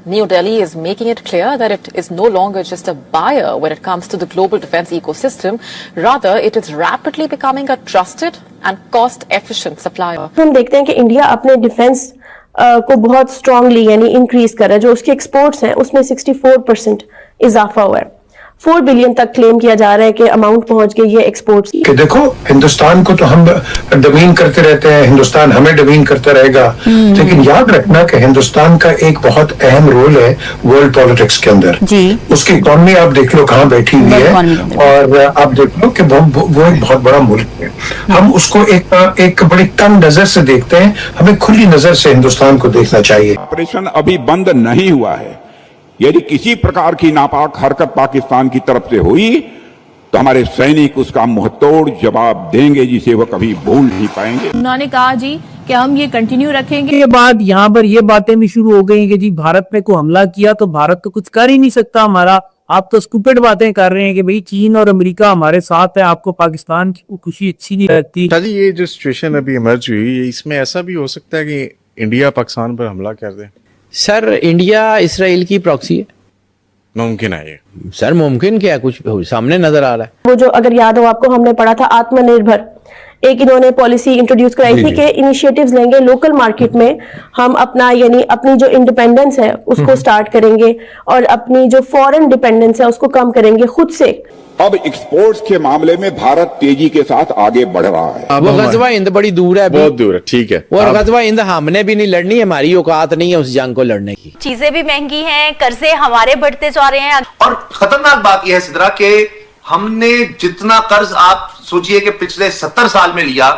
New Delhi is making it clear that it is no longer just a buyer when it comes to the global defense ecosystem. Rather, it is rapidly becoming a trusted and cost-efficient supplier. हम देखते हैं कि India अपने defence को बहुत strongly यानी increase कर रहा है। जो उसके एक्सपोर्ट्स हैं उसमें 64% इजाफा हुआ है। 4 बिलियन तक क्लेम किया जा रहा है कि अमाउंट पहुंच गई है एक्सपोर्ट्स की। कि देखो हिंदुस्तान को तो हम डमीन करते रहते हैं, हिंदुस्तान हमें डमीन करता रहेगा, लेकिन याद रखना कि हिंदुस्तान का एक बहुत अहम रोल है वर्ल्ड पॉलिटिक्स के अंदर जी। उसकी इकॉनमी आप देख लो कहाँ बैठी हुई है, और आप देख लो कि वो एक बहुत बड़ा मुल्क है। हम उसको एक बड़ी तंग नजर से देखते हैं, हमें खुली नजर से हिंदुस्तान को देखना चाहिए। ऑपरेशन अभी बंद नहीं हुआ है। यदि किसी प्रकार की नापाक हरकत पाकिस्तान की तरफ से हुई तो हमारे सैनिक उसका मुंहतोड़ जवाब देंगे, जिसे वो कभी भूल नहीं पाएंगे। उन्होंने कहा जी कि हम ये कंटिन्यू रखेंगे। ये बात यहाँ पर ये बातें भी शुरू हो गई कि जी भारत पे को हमला किया तो भारत तो कुछ कर ही नहीं सकता हमारा। आप तो स्टूपिड बातें कर रहे हैं कि भाई चीन और अमेरिका हमारे साथ है, आपको पाकिस्तान की खुशी अच्छी नहीं लगती। ये जो सिचुएशन अभी इमर्ज हुई, इसमें ऐसा भी हो सकता है कि इंडिया पाकिस्तान पर हमला कर दे। सर इंडिया इसराइल की प्रॉक्सी है, मुमकिन है ये? सर मुमकिन क्या, कुछ सामने नजर आ रहा है। वो जो अगर याद हो आपको, हमने पढ़ा था आत्मनिर्भर, एक इन्होंने पॉलिसी इंट्रोड्यूस कराई थी कि इनिशिएटिव्स लेंगे लोकल मार्केट में, हम अपना यानी अपनी जो इंडिपेंडेंस है उसको स्टार्ट करेंगे और अपनी जो फॉरेन डिपेंडेंस है उसको कम करेंगे खुद से। अब एक्सपोर्ट्स के मामले में भारत तेजी के साथ आगे बढ़ रहा है। वो गजवा हिंद बड़ी दूर है, बहुत दूर है, ठीक है। और गजवा हिंद हमने भी नहीं लड़नी, हमारी औकात नहीं है उस जंग को लड़ने की। चीजें भी महंगी हैं, कर्जे हमारे बढ़ते जा रहे हैं। और खतरनाक बात यह है सिद्रा के हमने जितना कर्ज आप सोचिए कि पिछले 70 साल में लिया,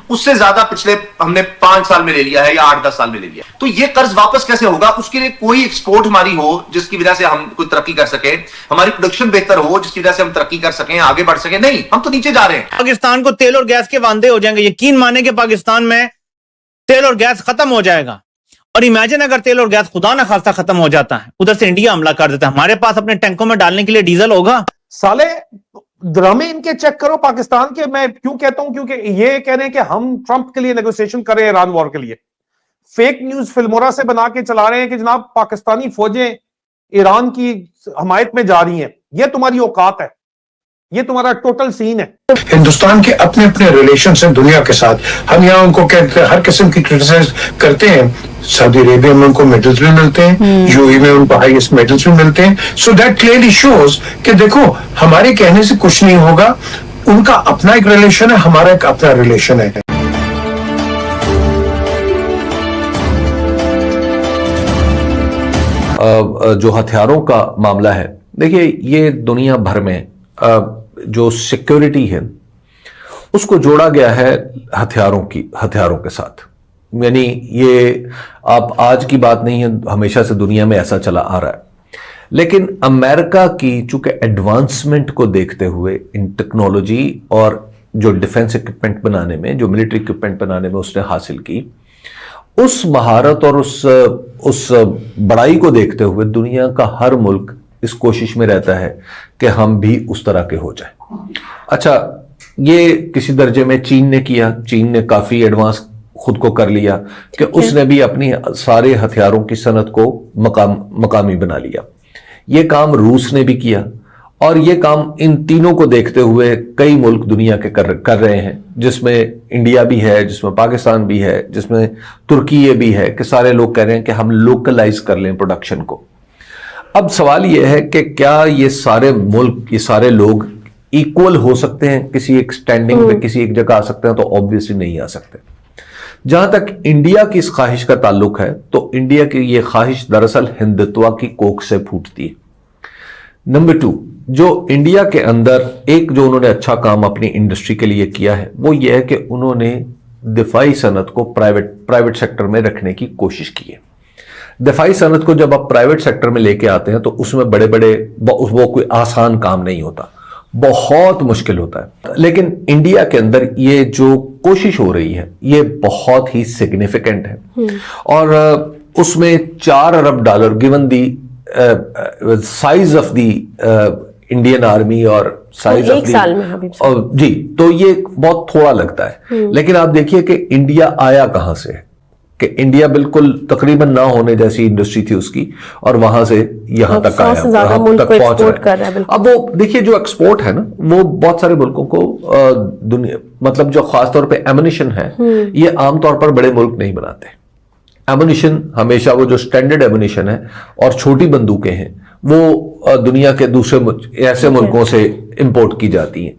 उससे ज्यादा पिछले हमने 5 साल में ले लिया है या 8-10 साल में ले लिया। तो ये कर्ज वापस कैसे होगा? उसके लिए कोई एक्सपोर्ट हमारी हो जिसकी वजह से हम कोई तरक्की कर सके, हमारी प्रोडक्शन बेहतर हो जिसकी वजह से हम तरक्की कर सकें, आगे बढ़ सके। नहीं, हम तो नीचे जा रहे हैं। पाकिस्तान को तेल और गैस के वांदे हो जाएंगे। यकीन माने कि पाकिस्तान में तेल और गैस खत्म हो जाएगा। और इमेजिन अगर तेल और गैस खुदा ना खास्ता खत्म हो जाता है, उधर से इंडिया हमला कर देता है, हमारे पास अपने टैंकों में डालने के लिए डीजल होगा? साले ड्रामे इनके चेक करो पाकिस्तान के। मैं क्यों कहता हूं? क्योंकि ये कह रहे हैं कि हम ट्रंप के लिए नेगोशिएशन कर रहे हैं ईरान वॉर के लिए। फेक न्यूज फिल्मोरा से बना के चला रहे हैं कि जनाब पाकिस्तानी फौजें ईरान की हमायत में जा रही हैं। ये तुम्हारी औकात है, ये तुम्हारा टोटल सीन है। हिंदुस्तान के अपने अपने रिलेशंस हैं दुनिया के साथ। हम यहाँ उनको कहते हैं, हर किस्म की क्रिटिसाइज करते हैं। सऊदी अरेबिया में उनको मेडल्स भी मिलते हैं, यूएई में उनको हाईएस्ट मेडल्स भी मिलते हैं। सो दैट क्लियरली शोज कि देखो हमारे कहने से कुछ नहीं होगा, उनका अपना एक रिलेशन है, हमारा एक अपना रिलेशन है। जो हथियारों का मामला है, देखिए ये दुनिया भर में जो सिक्योरिटी है उसको जोड़ा गया है हथियारों के साथ। यानी ये आप आज की बात नहीं है, हमेशा से दुनिया में ऐसा चला आ रहा है। लेकिन अमेरिका की चूंकि एडवांसमेंट को देखते हुए इन टेक्नोलॉजी और जो डिफेंस इक्विपमेंट बनाने में, जो मिलिट्री इक्विपमेंट बनाने में उसने हासिल की, उस महारत और उस बड़ाई को देखते हुए दुनिया का हर मुल्क इस कोशिश में रहता है कि हम भी उस तरह के हो जाए। अच्छा, ये किसी दर्जे में चीन ने किया। चीन ने काफी एडवांस खुद को कर लिया कि उसने भी अपनी सारे हथियारों की सनत को मकामी बना लिया। ये काम रूस ने भी किया, और ये काम इन तीनों को देखते हुए कई मुल्क दुनिया के कर रहे हैं, जिसमें इंडिया भी है, जिसमें पाकिस्तान भी है, जिसमें तुर्की भी है, कि सारे लोग कह रहे हैं कि हम लोकलाइज कर लें प्रोडक्शन को। अब सवाल यह है कि क्या ये सारे मुल्क, ये सारे लोग इक्वल हो सकते हैं, किसी एक स्टैंडिंग पे किसी एक जगह आ सकते हैं? तो ऑब्वियसली नहीं आ सकते। जहां तक इंडिया की इस ख्वाहिश का ताल्लुक है, तो इंडिया की यह ख्वाहिश दरअसल हिंदुत्व की कोख से फूटती है। नंबर 2, जो इंडिया के अंदर एक जो उन्होंने अच्छा काम अपनी इंडस्ट्री के लिए किया है, वो ये है कि उन्होंने दिफाई सनत को प्राइवेट सेक्टर में रखने की कोशिश की है। दिफाई सनत को जब आप प्राइवेट सेक्टर में लेके आते हैं तो उसमें बड़े बड़े वो कोई आसान काम नहीं होता, बहुत मुश्किल होता है। लेकिन इंडिया के अंदर ये जो कोशिश हो रही है ये बहुत ही सिग्निफिकेंट है, और उसमें $4 अरब given the size of the Indian army और साइज ऑफ साल में जी, तो ये बहुत थोड़ा लगता है। लेकिन आप देखिए कि इंडिया आया कहां से है। कि इंडिया बिल्कुल तकरीबन ना होने जैसी इंडस्ट्री थी उसकी, और वहां से यहां तक आया, हम तक पहुंच रहा है। अब वो देखिए जो एक्सपोर्ट है ना, वो बहुत सारे मुल्कों को दुनिया, मतलब जो खासतौर पे एमुनिशन है, ये आमतौर पर बड़े मुल्क नहीं बनाते। एमुनिशन हमेशा वो जो स्टैंडर्ड एमुनिशन है और छोटी बंदूकें हैं, वो दुनिया के दूसरे ऐसे मुल्कों से इंपोर्ट की जाती हैं।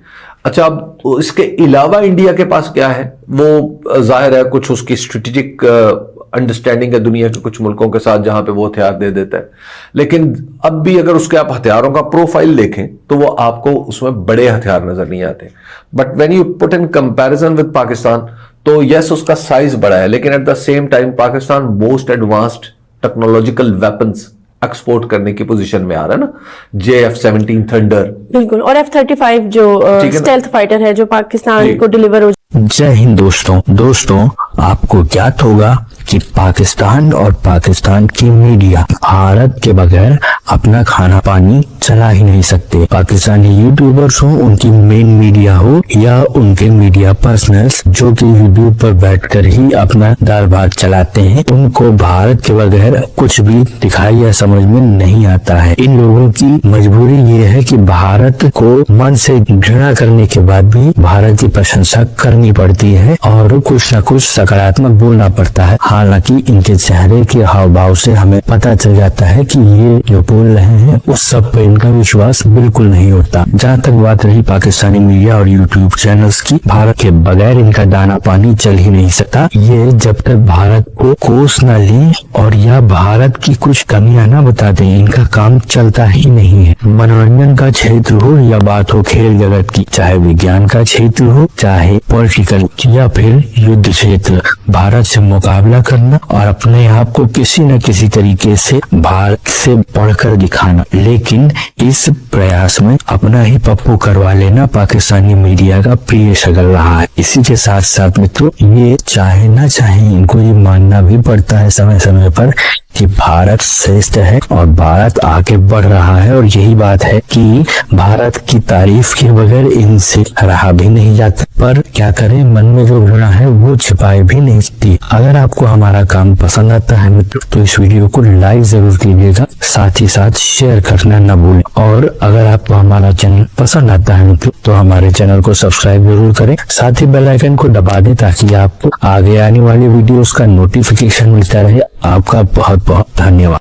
अच्छा, अब इसके अलावा इंडिया के पास क्या है, वो जाहिर है कुछ उसकी स्ट्रेटेजिक अंडरस्टैंडिंग है दुनिया के कुछ मुल्कों के साथ, जहां पे वो हथियार दे देता है। लेकिन अब भी अगर उसके आप हथियारों का प्रोफाइल देखें तो वो आपको उसमें बड़े हथियार नजर नहीं आते। But when you put in comparison with Pakistan, तो यस उसका साइज बड़ा है, लेकिन at the same time Pakistan most advanced technological weapons export करने की पोजीशन में आ रहा है ना, JF-17 थंडर, बिल्कुल, और F-35 जो स्टेल्थ फाइटर है जो पाकिस्तान को डिलीवर हो। जय हिंद दोस्तों, आपको ज्ञात होगा कि पाकिस्तान और पाकिस्तान की मीडिया भारत के बगैर अपना खाना पानी चला ही नहीं सकते। पाकिस्तानी यूट्यूबर्स हो, उनकी मेन मीडिया हो, या उनके मीडिया पर्सनल्स जो कि यूट्यूब पर बैठकर ही अपना दाल भात चलाते हैं, उनको भारत के बगैर कुछ भी दिखाई या समझ में नहीं आता है। इन लोगों की मजबूरी ये है कि भारत को मन से घृणा करने के बाद भी भारत की प्रशंसा करनी पड़ती है और कुछ न कुछ सकारात्मक बोलना पड़ता है। हालांकि इनके चेहरे के हाव भाव से हमें पता चल जाता है कि ये जो बोल रहे हैं उस सब पर इनका विश्वास बिल्कुल नहीं होता। जहाँ तक बात रही पाकिस्तानी मीडिया और यूट्यूब चैनल्स की, भारत के बगैर इनका दाना पानी चल ही नहीं सकता। ये जब तक भारत को कोस न ले और या भारत की कुछ कमियां न बता दें, इनका काम चलता ही नहीं है। मनोरंजन का क्षेत्र हो या बात हो खेल जगत की, चाहे विज्ञान का क्षेत्र हो, चाहे पॉलिटिकल या फिर युद्ध क्षेत्र, भारत से मुकाबला करना और अपने आप को किसी न किसी तरीके से भारत से बढ़कर दिखाना, लेकिन इस प्रयास में अपना ही पप्पू करवा लेना पाकिस्तानी मीडिया का प्रिय शगल रहा है। इसी के साथ साथ मित्रों, ये चाहे ना चाहे इनको ये मानना भी पड़ता है समय समय पर कि भारत श्रेष्ठ है और भारत आगे बढ़ रहा है, और यही बात है कि भारत की तारीफ के बगैर इनसे रहा भी नहीं जाता। पर क्या करें, मन में जो घृणा है वो छिपाए भी नहीं सकती। अगर आपको हमारा काम पसंद आता है मित्रों, तो इस वीडियो को लाइक जरूर कीजिएगा, साथ ही साथ शेयर करना न भूलें। और अगर आपको हमारा चैनल पसंद आता है मित्रों, तो हमारे चैनल को सब्सक्राइब जरूर करें, साथ ही बेल आइकन को दबा दें ताकि आपको आगे आने वाली वीडियोस का नोटिफिकेशन मिलता रहे। आपका बहुत बहुत धन्यवाद।